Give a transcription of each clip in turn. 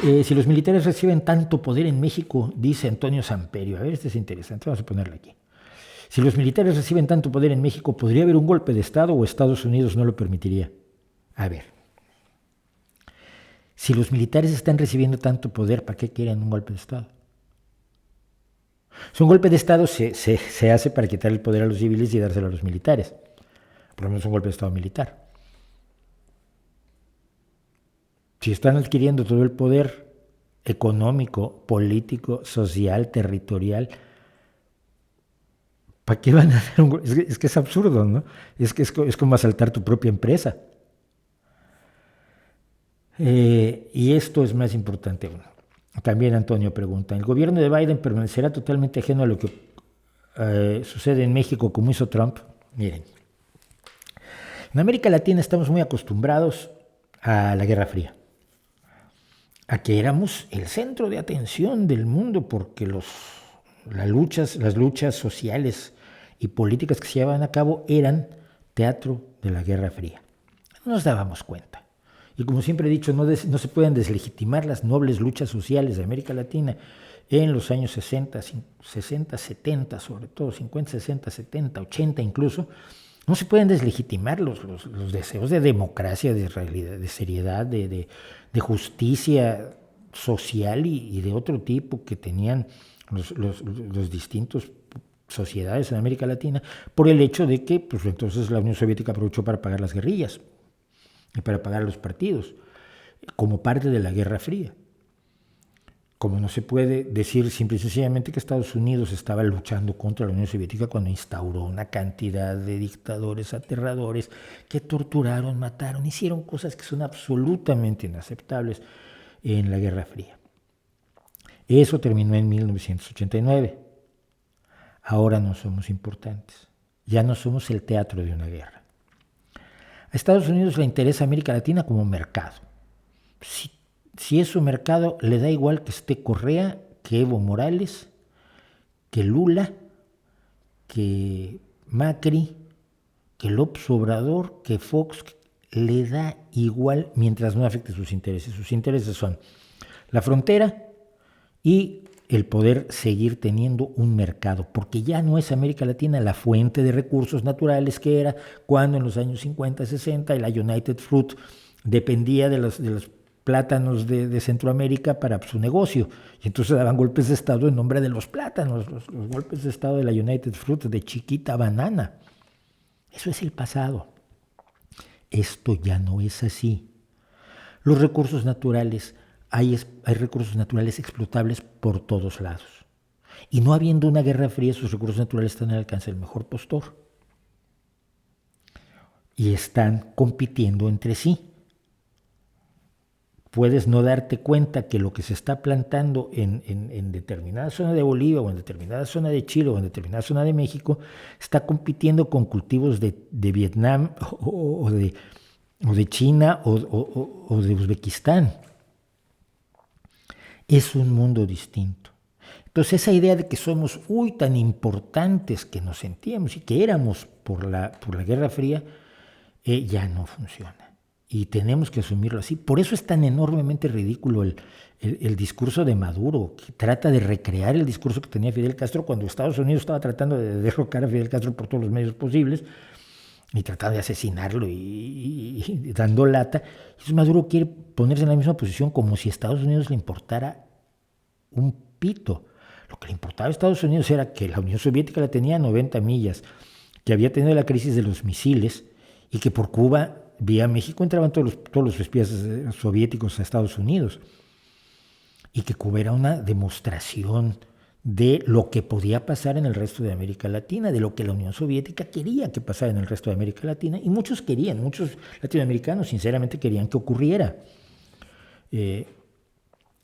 Si los militares reciben tanto poder en México, dice Antonio Samperio. A ver, este es interesante, vamos a ponerlo aquí. Si los militares reciben tanto poder en México, ¿podría haber un golpe de Estado o Estados Unidos no lo permitiría? A ver, si los militares están recibiendo tanto poder, ¿para qué quieren un golpe de Estado? Un golpe de Estado se hace para quitar el poder a los civiles y dárselo a los militares. Por lo menos un golpe de Estado militar. Si están adquiriendo todo el poder económico, político, social, territorial, ¿para qué van a hacer un golpe? Es que es absurdo, ¿no? Es como asaltar tu propia empresa. Y esto es más importante aún. También Antonio pregunta, ¿el gobierno de Biden permanecerá totalmente ajeno a lo que sucede en México como hizo Trump? Miren, en América Latina estamos muy acostumbrados a la Guerra Fría, a que éramos el centro de atención del mundo porque las luchas sociales y políticas que se llevaban a cabo eran teatro de la Guerra Fría. No nos dábamos cuenta. Y como siempre he dicho, no se pueden deslegitimar las nobles luchas sociales de América Latina en los años 60, 70, sobre todo 50, 60, 70, 80 incluso. No se pueden deslegitimar los deseos de democracia, de realidad, de seriedad, de justicia social y de otro tipo que tenían los distintos sociedades en América Latina, por el hecho de que pues, entonces la Unión Soviética aprovechó para pagar las guerrillas y para pagar los partidos, como parte de la Guerra Fría. Como no se puede decir simple y sencillamente que Estados Unidos estaba luchando contra la Unión Soviética cuando instauró una cantidad de dictadores aterradores que torturaron, mataron, hicieron cosas que son absolutamente inaceptables en la Guerra Fría. Eso terminó en 1989. Ahora no somos importantes. Ya no somos el teatro de una guerra. A Estados Unidos le interesa América Latina como mercado. Si es su mercado, le da igual que esté Correa, que Evo Morales, que Lula, que Macri, que López Obrador, que Fox, le da igual mientras no afecte sus intereses. Sus intereses son la frontera y el poder seguir teniendo un mercado, porque ya no es América Latina la fuente de recursos naturales que era cuando en los años 50, 60 la United Fruit dependía de los plátanos de Centroamérica para su negocio, y entonces daban golpes de Estado en nombre de los plátanos, los golpes de Estado de la United Fruit, de Chiquita Banana. Eso es el pasado. Esto ya no es así. Los recursos naturales, hay recursos naturales explotables por todos lados. Y no habiendo una guerra fría, esos recursos naturales están al alcance del mejor postor. Y están compitiendo entre sí. Puedes no darte cuenta que lo que se está plantando en determinada zona de Bolivia o en determinada zona de Chile o en determinada zona de México está compitiendo con cultivos de Vietnam o de China o de Uzbekistán. Es un mundo distinto. Entonces esa idea de que somos tan importantes que nos sentíamos y que éramos por la Guerra Fría ya no funciona. Y tenemos que asumirlo así. Por eso es tan enormemente ridículo el discurso de Maduro, que trata de recrear el discurso que tenía Fidel Castro cuando Estados Unidos estaba tratando de derrocar a Fidel Castro por todos los medios posibles y tratando de asesinarlo y dando lata. Entonces Maduro quiere ponerse en la misma posición como si a Estados Unidos le importara un pito. Lo que le importaba a Estados Unidos era que la Unión Soviética la tenía a 90 millas, que había tenido la crisis de los misiles y que por Cuba, vía México, entraban todos los espías soviéticos a Estados Unidos. Y que Cuba era una demostración de lo que podía pasar en el resto de América Latina, de lo que la Unión Soviética quería que pasara en el resto de América Latina, y muchos latinoamericanos sinceramente querían que ocurriera.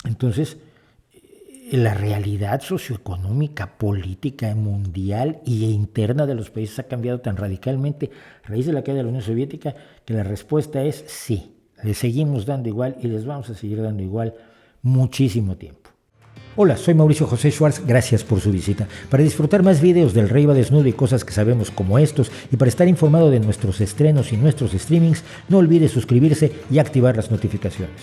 Entonces, la realidad socioeconómica, política, mundial e interna de los países ha cambiado tan radicalmente a raíz de la caída de la Unión Soviética que la respuesta es sí, les seguimos dando igual y les vamos a seguir dando igual muchísimo tiempo. Hola, soy Mauricio José Schwartz, gracias por su visita. Para disfrutar más videos del Rey va Desnudo y cosas que sabemos como estos, y para estar informado de nuestros estrenos y nuestros streamings, no olvide suscribirse y activar las notificaciones.